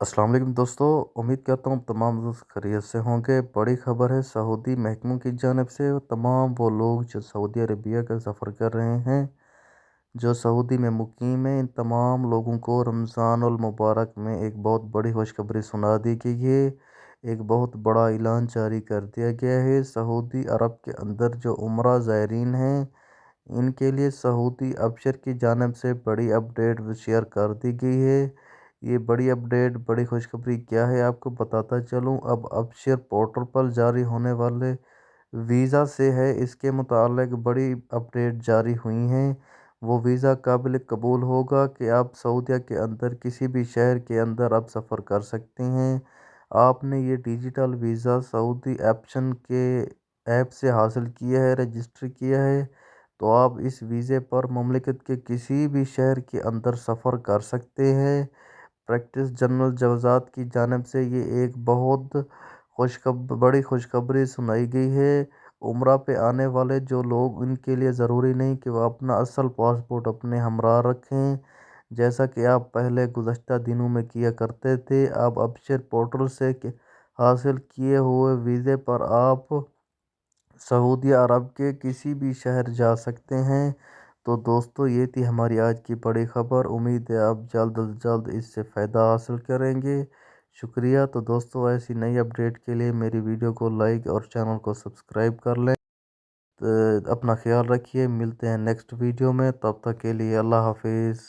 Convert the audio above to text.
अस्सलाम वालेकुम दोस्तों। उम्मीद करता हूँ तमाम दोस्त खैरियत से होंगे। बड़ी खबर है सऊदी महकमों की जानिब से। तमाम वो लोग जो सऊदी अरबिया का सफ़र कर रहे हैं, जो सऊदी में मुकीम हैं, इन तमाम लोगों को रमज़ान उल मुबारक में एक बहुत बड़ी खुशखबरी सुना दी गई है। एक बहुत बड़ा ऐलान जारी कर दिया गया है। सऊदी अरब के अंदर जो उम्रा ज़ायरीन हैं, इनके लिए सऊदी अबशर की जानिब से बड़ी अपडेट शेयर कर दी गई है। ये बड़ी अपडेट, बड़ी खुशखबरी क्या है आपको बताता चलूँ। अब अबशर पोर्टल पर जारी होने वाले वीज़ा से है, इसके मुतालिक बड़ी अपडेट जारी हुई हैं। वो वीज़ा काबिल कबूल होगा कि आप सऊदीया के अंदर किसी भी शहर के अंदर आप सफ़र कर सकते हैं। आपने ये डिजिटल वीज़ा सऊदी एप्शन के ऐप से हासिल किया है, रजिस्टर किया है, तो आप इस वीज़े पर मुमलिकत के किसी भी शहर के अंदर सफ़र कर सकते हैं। प्रैक्टिस जनरल जवाज़ात की जानिब से ये एक बहुत बड़ी खुशखबरी सुनाई गई है। उम्रा पे आने वाले जो लोग, उनके लिए ज़रूरी नहीं कि वह अपना असल पासपोर्ट अपने हमरा रखें, जैसा कि आप पहले गुज़श्ता दिनों में किया करते थे। आप अबशर पोर्टल से हासिल किए हुए वीज़े पर आप सऊदी अरब के किसी भी शहर जा सकते हैं। तो दोस्तों, ये थी हमारी आज की बड़ी खबर। उम्मीद है आप जल्द अज जल्द इससे फ़ायदा हासिल करेंगे। शुक्रिया। तो दोस्तों, ऐसी नई अपडेट के लिए मेरी वीडियो को लाइक और चैनल को सब्सक्राइब कर लें। तो अपना ख्याल रखिए, मिलते हैं नेक्स्ट वीडियो में। तब तक के लिए अल्लाह हाफिज़।